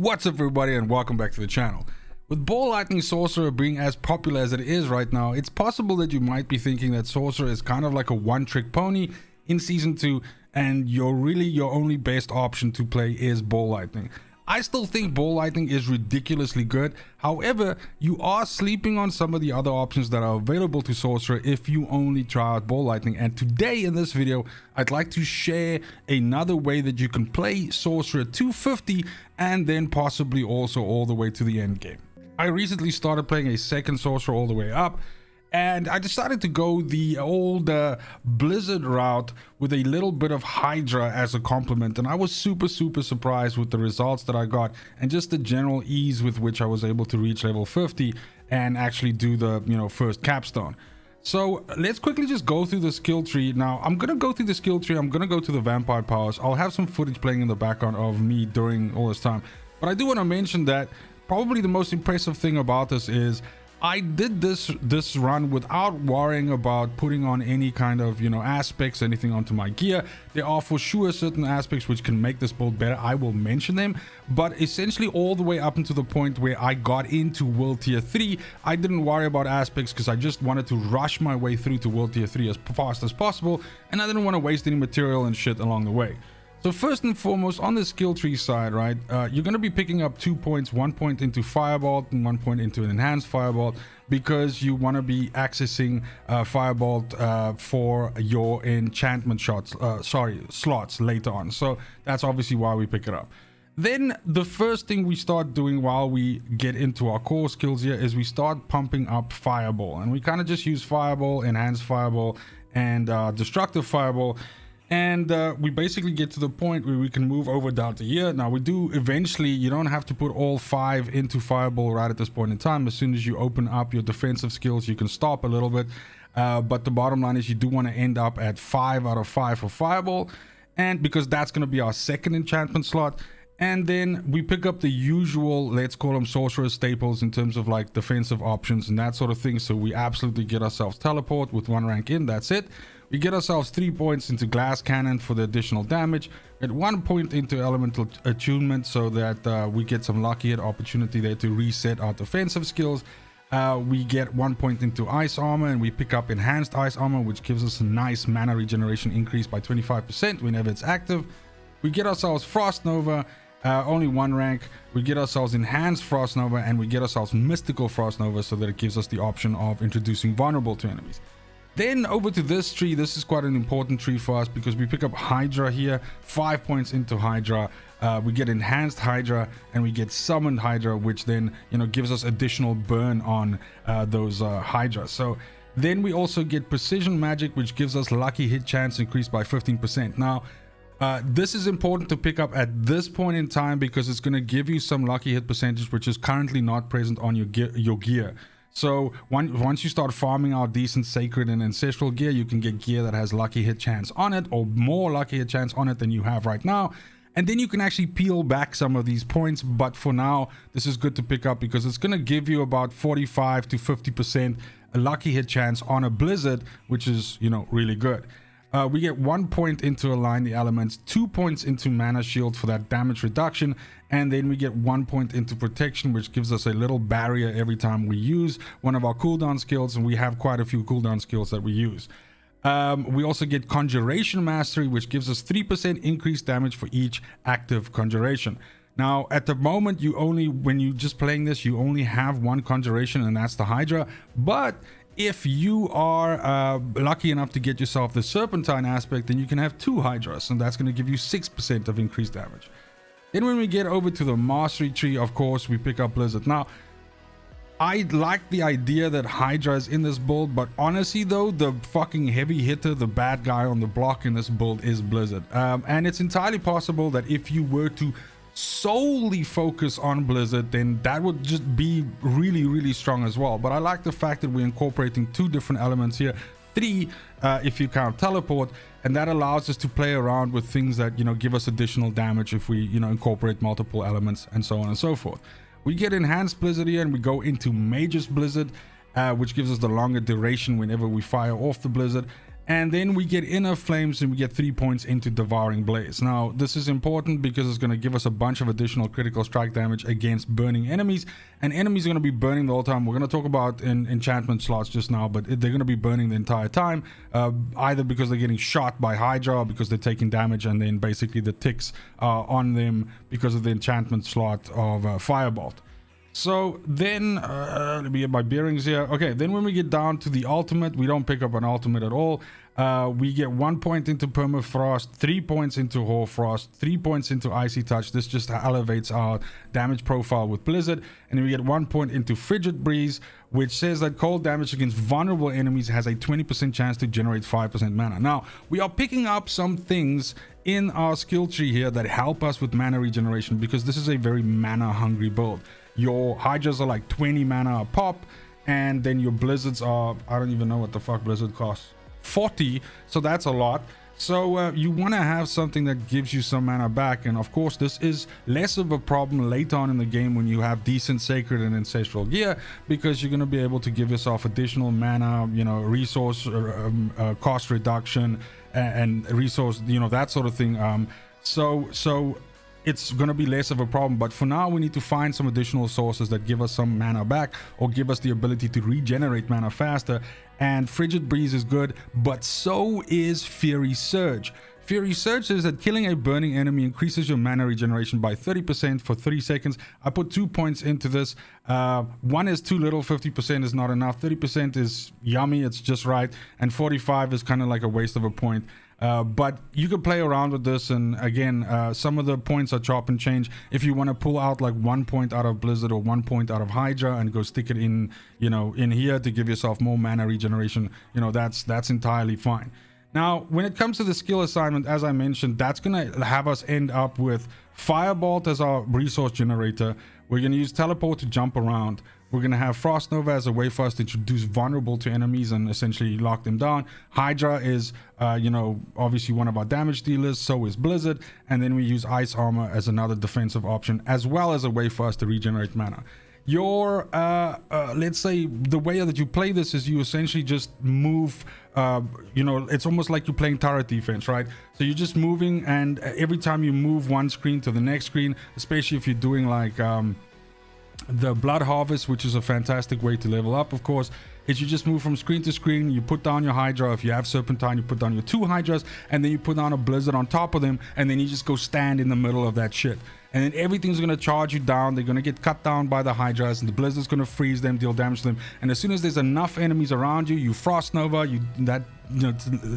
What's up everybody and welcome back to the channel. With Ball Lightning Sorcerer being as popular as it is right now, it's possible that you might be thinking that Sorcerer is kind of like a one-trick pony in Season 2 and your only best option to play is Ball Lightning. I still think Ball Lightning is ridiculously good. However, you are sleeping on some of the other options that are available to Sorcerer if you only try out Ball Lightning. And today in this video, I'd like to share another way that you can play Sorcerer 250 and then possibly also all the way to the end game. I recently started playing a second Sorcerer all the way up, and I decided to go the old Blizzard route with a little bit of HYDRA as a complement, and I was super surprised with the results that I got and just the general ease with which I was able to reach level 50 and actually do the first capstone. So let's quickly just go through the skill tree. Now I'm gonna go through the skill tree, I'm gonna go to the Vampiric Powers. I'll have some footage playing in the background of me during all this time, but I do want to mention that probably the most impressive thing about this is I did this run without worrying about putting on any kind of aspects, anything onto my gear. There are for sure certain aspects which can make this build better. I will mention them, but essentially all the way up until the point where I got into World Tier 3, I didn't worry about aspects because I just wanted to rush my way through to World Tier 3 as fast as possible, and I didn't want to waste any material and shit along the way. So first and foremost, on the skill tree side, right, you're going to be picking up 2 points, 1 point into Firebolt and 1 point into an enhanced Firebolt, because you want to be accessing Firebolt for your enchantment slots later on. So that's obviously why we pick it up. Then the first thing we start doing while we get into our core skills here is we start pumping up Fireball, and we kind of just use Fireball, enhanced Fireball, and destructive Fireball. And we basically get to the point where we can move over down to here. Now we do eventually, you don't have to put all 5 into Fireball right at this point in time. As soon as you open up your defensive skills, you can stop a little bit. But the bottom line is you do want to end up at 5 out of 5 for Fireball. And because that's going to be our second enchantment slot. And then we pick up the usual, let's call them sorcerer staples in terms of like defensive options and that sort of thing. So we absolutely get ourselves teleport with 1 rank in, that's it. We get ourselves 3 points into glass cannon for the additional damage, at 1 point into elemental attunement so that we get some lucky hit opportunity there to reset our defensive skills. We get 1 point into ice armor, and we pick up enhanced ice armor, which gives us a nice mana regeneration increase by 25% whenever it's active. We get ourselves frost nova, only 1 rank. We get ourselves enhanced frost nova, and we get ourselves mystical frost nova so that it gives us the option of introducing vulnerable to enemies. Then over to this tree. This is quite an important tree for us because we pick up HYDRA here, 5 points into HYDRA. We get enhanced HYDRA and we get summoned HYDRA, which then gives us additional burn on those HYDRA. So then we also get precision magic, which gives us lucky hit chance increased by 15%. Now this is important to pick up at this point in time because it's going to give you some lucky hit percentage which is currently not present on your gear. So once you start farming out decent sacred and ancestral gear, you can get gear that has lucky hit chance on it, or more lucky hit chance on it than you have right now. And then you can actually peel back some of these points. But for now, this is good to pick up because it's going to give you about 45 to 50% a lucky hit chance on a Blizzard, which is, really good. We get 1 point into Align the Elements, 2 points into Mana Shield for that damage reduction, and then we get 1 point into Protection, which gives us a little barrier every time we use one of our cooldown skills, and we have quite a few cooldown skills that we use. We also get Conjuration Mastery, which gives us 3% increased damage for each active conjuration. Now, at the moment, when you just playing this, you only have 1 conjuration, and that's the HYDRA. But if you are lucky enough to get yourself the Serpentine aspect, then you can have 2 HYDRAs, and that's going to give you 6% of increased damage. Then when we get over to the Mastery tree, of course, we pick up Blizzard. Now, I like the idea that HYDRA is in this build, but honestly though, the fucking heavy hitter, the bad guy on the block in this build is Blizzard. And it's entirely possible that if you were to solely focus on Blizzard, then that would just be really strong as well. But I like the fact that we're incorporating 2 different elements here, 3 if you count teleport, and that allows us to play around with things that give us additional damage if we incorporate multiple elements and so on and so forth. We get enhanced Blizzard here, and we go into Mage's Blizzard, which gives us the longer duration whenever we fire off the Blizzard. And then we get Inner Flames and we get 3 points into Devouring Blaze. Now, this is important because it's going to give us a bunch of additional critical strike damage against burning enemies. And enemies are going to be burning the whole time. We're going to talk about enchantment slots just now, but they're going to be burning the entire time. Either because they're getting shot by HYDRA or because they're taking damage, and then basically the ticks are on them because of the enchantment slot of Firebolt. So then, let me get my bearings here. Okay, then when we get down to the ultimate, we don't pick up an ultimate at all. We get 1 point into Permafrost, 3 points into Hoarfrost, 3 points into Icy Touch. This just elevates our damage profile with Blizzard. And then we get 1 point into Frigid Breeze, which says that cold damage against vulnerable enemies has a 20% chance to generate 5% mana. Now, we are picking up some things in our skill tree here that help us with mana regeneration, because this is a very mana hungry build. Your Hydras are like 20 mana a pop, and then your Blizzards are, I don't even know what the fuck Blizzard costs, 40, so that's a lot. So you want to have something that gives you some mana back, and of course this is less of a problem later on in the game when you have decent Sacred and Ancestral gear, because you're going to be able to give yourself additional mana, you know, resource cost reduction and resource, you know, that sort of thing. So it's going to be less of a problem. But for now, we need to find some additional sources that give us some mana back or give us the ability to regenerate mana faster. And Frigid Breeze is good, but so is Fury Surge. Fury Surge says that killing a burning enemy increases your mana regeneration by 30% for 30 seconds. I put 2 points into this. 1 is too little, 50% is not enough. 30% is yummy, it's just right. And 45 is kind of like a waste of a point. But you could play around with this, and again, some of the points are chop and change. If you want to pull out like 1 point out of Blizzard or 1 point out of HYDRA and go stick it in, you know, in here to give yourself more mana regeneration, you know, that's entirely fine. Now, when it comes to the skill assignment, as I mentioned, that's going to have us end up with Firebolt as our resource generator. We're going to use Teleport to jump around. We're going to have Frost Nova as a way for us to introduce vulnerable to enemies and essentially lock them down. HYDRA is, you know, obviously one of our damage dealers. So is Blizzard. And then we use Ice Armor as another defensive option, as well as a way for us to regenerate mana. Your, let's say the way that you play this is you essentially just move, you know, it's almost like you're playing turret defense, right? So you're just moving, and every time you move one screen to the next screen, especially if you're doing like, the Blood Harvest, which is a fantastic way to level up, of course, is you just move from screen to screen. You put down your HYDRA. If you have Serpentine, you put down your 2 HYDRAs, and then you put down a Blizzard on top of them, and then you just go stand in the middle of that shit. And then everything's going to charge you down. They're going to get cut down by the HYDRAs, and the Blizzard's going to freeze them, deal damage to them. And as soon as there's enough enemies around you, you Frost Nova, that, you know,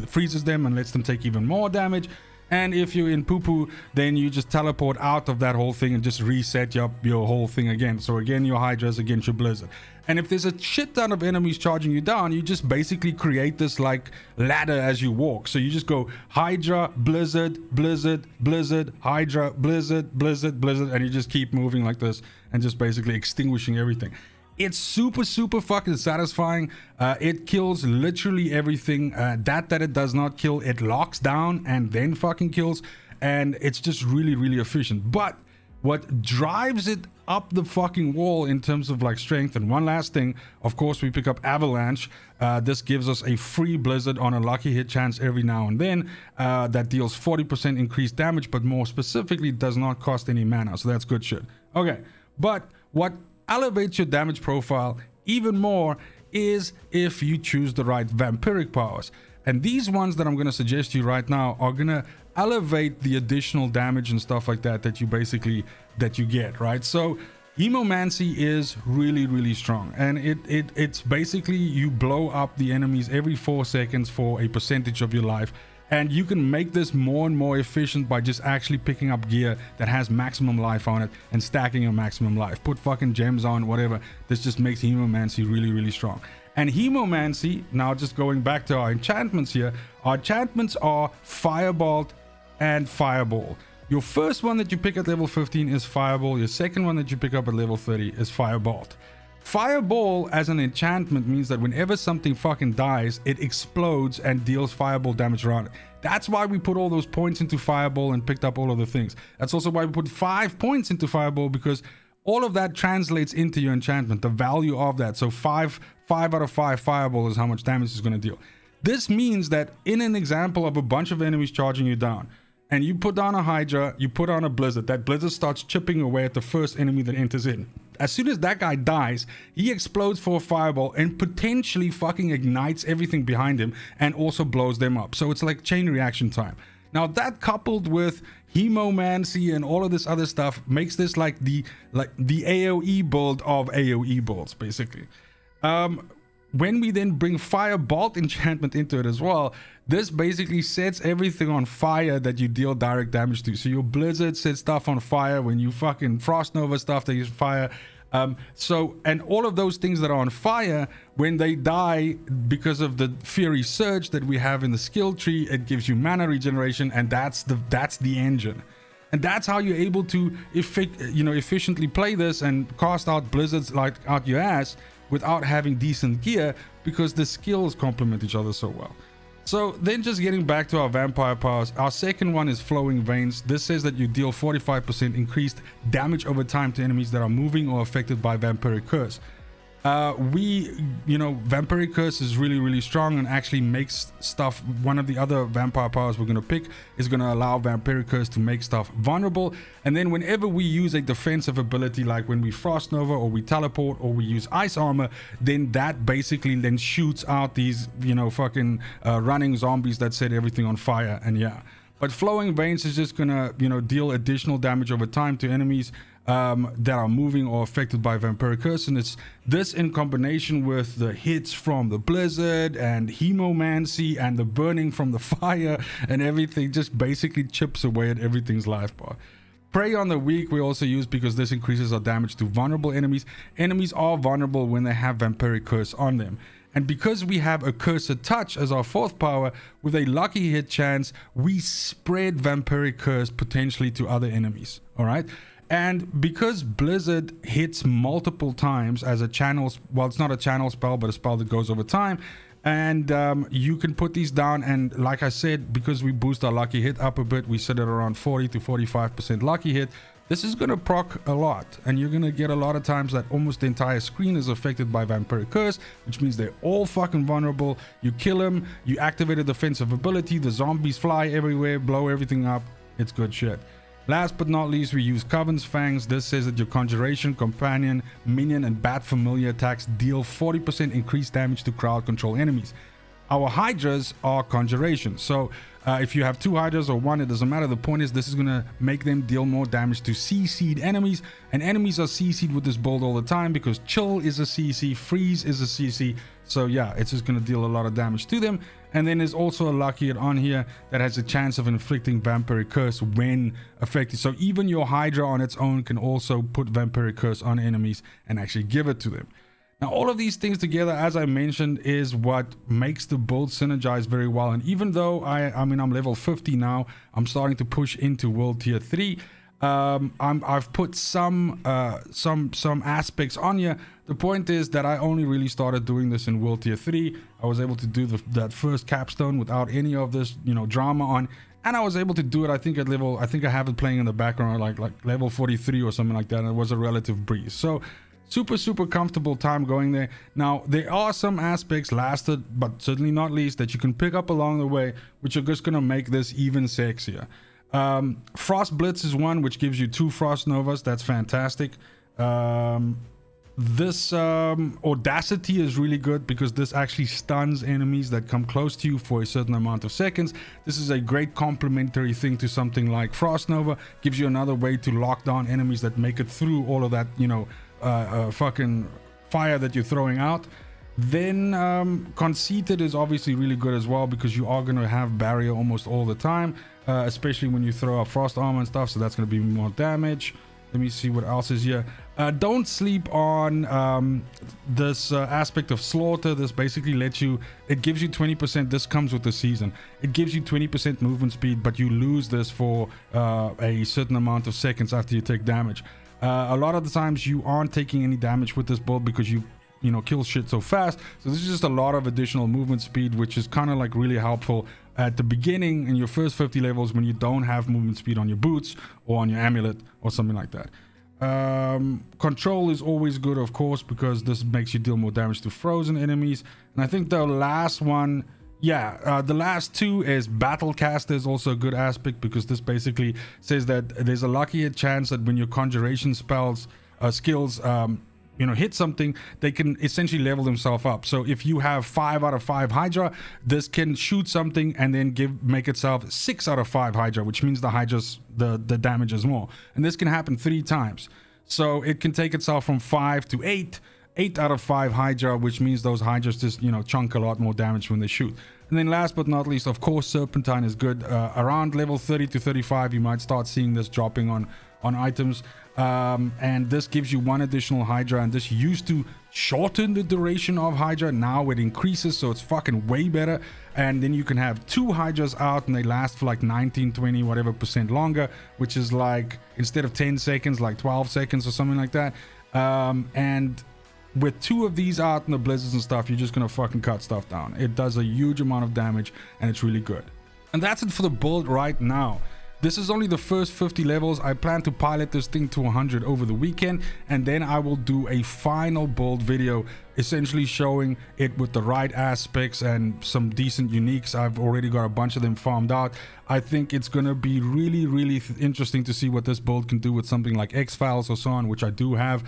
freezes them and lets them take even more damage. And if you're in poo-poo, then you just teleport out of that whole thing and just reset up your whole thing again. So again, your HYDRAs against your Blizzard. And if there's a shit ton of enemies charging you down, you just basically create this like ladder as you walk. So you just go HYDRA, Blizzard, Blizzard, Blizzard, HYDRA, Blizzard, Blizzard, Blizzard, and you just keep moving like this and just basically extinguishing everything. It's super fucking satisfying. It kills literally everything. That it does not kill, it locks down and then fucking kills. And it's just really efficient. But what drives it up the fucking wall in terms of like strength, and one last thing, of course, we pick up Avalanche. This gives us a free Blizzard on a lucky hit chance every now and then. That deals 40% increased damage, but more specifically does not cost any mana. So that's good shit. Okay, but what elevates your damage profile even more is if you choose the right Vampiric Powers. And these ones that I'm going to suggest to you right now are going to elevate the additional damage and stuff like that that you get, right? So Hemomancy is really strong, and it's basically you blow up the enemies every 4 seconds for a percentage of your life. And you can make this more and more efficient by just actually picking up gear that has maximum life on it and stacking your maximum life. Put fucking gems on, whatever. This just makes Hemomancy really strong. And Hemomancy, now just going back to our enchantments here, our enchantments are Firebolt and Fireball. Your first one that you pick at level 15 is Fireball. Your second one that you pick up at level 30 is Firebolt. Fireball as an enchantment means that whenever something fucking dies, it explodes and deals fireball damage around it. That's why we put all those points into Fireball and picked up all of the things. That's also why we put 5 points into Fireball, because all of that translates into your enchantment, the value of that. So 5 out of 5 Fireball is how much damage it's going to deal. This means that in an example of a bunch of enemies charging you down, and you put down a Hydra, you put on a Blizzard, that Blizzard starts chipping away at the first enemy that enters in. As soon as that guy dies, he explodes for a fireball and potentially fucking ignites everything behind him and also blows them up. So it's like chain reaction time. Now that coupled with hemomancy and all of this other stuff makes this like the AoE build of AoE builds, basically. When we then bring Firebolt enchantment into it as well, this basically sets everything on fire that you deal direct damage to. So your Blizzard sets stuff on fire. When you fucking Frost Nova stuff, they use fire. And all of those things that are on fire, when they die because of the Fury Surge that we have in the skill tree, it gives you mana regeneration, and that's the engine. And that's how you're able to efficiently play this and cast out Blizzards like out your ass without having decent gear, because the skills complement each other so well. So then just getting back to our vampire powers, our second one is Flowing Veins. This says that you deal 45% increased damage over time to enemies that are moving or affected by Vampiric Curse. Vampiric Curse is really, really strong and actually makes stuff. One of the other vampire powers we're going to pick is going to allow Vampiric Curse to make stuff vulnerable. And then whenever we use a defensive ability, like when we Frost Nova or we teleport or we use Ice Armor, then that basically then shoots out these, running zombies that set everything on fire. And yeah, but Flowing Veins is just going to, deal additional damage over time to enemies that are moving or affected by Vampiric Curse, and it's this in combination with the hits from the Blizzard and hemomancy and the burning from the fire and everything just basically chips away at everything's life bar. Prey on the Weak we also use because this increases our damage to vulnerable enemies. Enemies are vulnerable when they have Vampiric Curse on them. And because we have a Cursed Touch as our fourth power, with a lucky hit chance, we spread Vampiric Curse potentially to other enemies. All right. And because Blizzard hits multiple times as a channel, well, it's not a channel spell, but a spell that goes over time, and you can put these down, and like I said, because we boost our lucky hit up a bit, we set it around 40 to 45% lucky hit. This is going to proc a lot, and you're going to get a lot of times that almost the entire screen is affected by Vampiric Curse, which means they're all fucking vulnerable. You kill them, you activate a defensive ability, the zombies fly everywhere, blow everything up. It's good shit. Last but not least, we use Coven's Fangs. This says that your Conjuration, Companion, Minion, and Bat Familiar attacks deal 40% increased damage to crowd control enemies. Our Hydras are Conjuration. So if you have two Hydras or one, it doesn't matter. The point is this is going to make them deal more damage to CC'd enemies. And enemies are CC'd with this build all the time because Chill is a CC, Freeze is a CC. So yeah, it's just going to deal a lot of damage to them. And then there's also a lucky hit on here that has a chance of inflicting Vampiric Curse when affected. So even your Hydra on its own can also put Vampiric Curse on enemies and actually give it to them. Now, all of these things together, as I mentioned, is what makes the build synergize very well. And even though I'm level 50 now, I'm starting to push into World Tier 3. I've put some aspects on here. The point is that I only really started doing this in World Tier 3. I was able to do that first capstone without any of this, drama on, and I was able to do it. I think I have it playing in the background like level 43 or something like that. And it was a relative breeze. So super comfortable time going there. Now there are some aspects, lasted but certainly not least, that you can pick up along the way, which are just gonna make this even sexier. Frost Blitz is one which gives you 2 Frost Novas. That's fantastic. This Audacity is really good because this actually stuns enemies that come close to you for a certain amount of seconds. This is a great complementary thing to something like Frost Nova. Gives you another way to lock down enemies that make it through all of that, fucking fire that you're throwing out. Then Conceited is obviously really good as well because you are going to have barrier almost all the time, especially when you throw out Frost Armor and stuff, so that's going to be more damage. Let me see what else is here. Don't sleep on this aspect of Slaughter. This basically lets you, it gives you 20%. This comes with the season. It gives you 20% movement speed, but you lose this for a certain amount of seconds after you take damage. A lot of the times you aren't taking any damage with this build because you kill shit so fast. So this is just a lot of additional movement speed, which is kind of like really helpful at the beginning in your first 50 levels when you don't have movement speed on your boots or on your amulet or something like that. Control is always good, of course, because this makes you deal more damage to frozen enemies. And I think the last one yeah, the last two is Battlecaster is also a good aspect, because this basically says that there's a lucky chance that when your conjuration spells skills hit something, they can essentially level themselves up. So if you have 5 out of 5 Hydra, this can shoot something and then make itself 6 out of 5 Hydra, which means the Hydra's the damage is more, and this can happen 3 times. So it can take itself from 5 to 8 out of 5 Hydra, which means those Hydras just chunk a lot more damage when they shoot. And then last but not least, of course, Serpentine is good. Around level 30 to 35, you might start seeing this dropping on items, and this gives you 1 additional Hydra, and this used to shorten the duration of Hydra. Now it increases, so it's fucking way better. And then you can have 2 Hydras out, and they last for like 19, 20, whatever % longer, which is like, instead of 10 seconds, like 12 seconds or something like that. And with 2 of these out in the blizzards and stuff, you're just gonna fucking cut stuff down. It does a huge amount of damage, and it's really good. And that's it for the build right now. This is only the first 50 levels. I plan to pilot this thing to 100 over the weekend, and then I will do a final build video, essentially showing it with the right aspects and some decent uniques. I've already got a bunch of them farmed out. I think it's gonna be really interesting to see what this build can do with something like X-Files or so on, which I do have.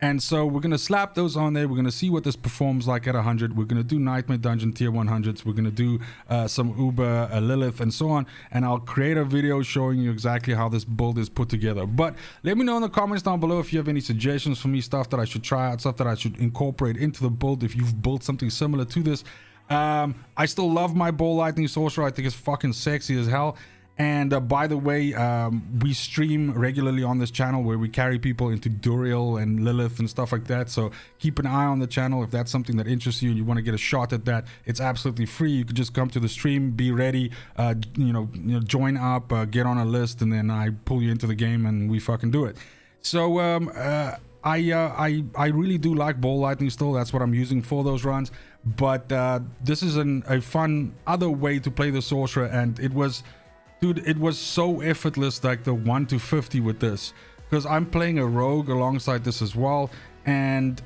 And so we're going to slap those on there. We're going to see what this performs like at 100. We're going to do Nightmare Dungeon tier 100s. We're going to do some Uber, Lilith, and so on. And I'll create a video showing you exactly how this build is put together. But let me know in the comments down below if you have any suggestions for me, stuff that I should try out, stuff that I should incorporate into the build if you've built something similar to this. I still love my Ball Lightning Sorcerer. I think it's fucking sexy as hell. And by the way, we stream regularly on this channel where we carry people into Duriel and Lilith and stuff like that. So keep an eye on the channel if that's something that interests you and you want to get a shot at that. It's absolutely free. You could just come to the stream, be ready, join up, get on a list, and then I pull you into the game and we fucking do it. So I really do like Ball Lightning still. That's what I'm using for those runs. But this is a fun other way to play the Sorcerer, and it was... Dude, it was so effortless, like the 1 to 50 with this, because I'm playing a rogue alongside this as well, and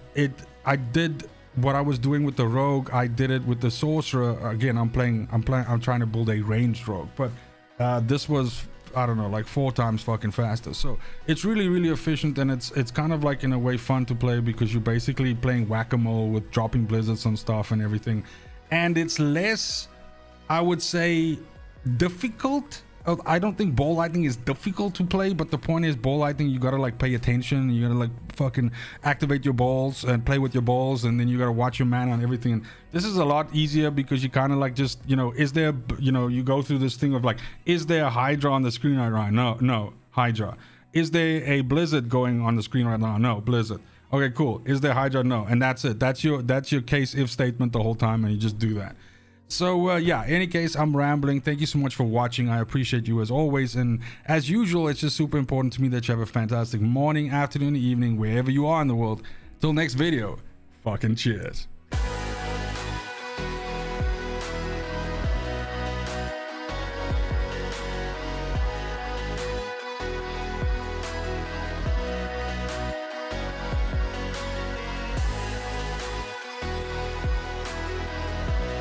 I did what I was doing with the rogue, I did it with the Sorcerer. Again, I'm trying to build a ranged rogue, but this was, I don't know, like 4 times fucking faster. So it's really efficient, and it's kind of like in a way fun to play, because you're basically playing whack-a-mole with dropping blizzards and stuff and everything, and it's less, I would say, difficult. I don't think Ball Lightning is difficult to play, but the point is, Ball Lightning, you gotta like pay attention, you gotta like fucking activate your balls and play with your balls, and then you gotta watch your mana and everything. And this is a lot easier because you kind of like just, is there, you go through this thing of like, is there a Hydra on the screen right now? No, Hydra. Is there a Blizzard going on the screen right now? No, Blizzard. Okay, cool. Is there Hydra? No. And that's it. That's your case if statement the whole time, and you just do that. So yeah, in any case, I'm rambling. Thank you so much for watching. I appreciate you as always, and as usual, it's just super important to me that you have a fantastic morning, afternoon, evening, wherever you are in the world. Till next video, fucking cheers.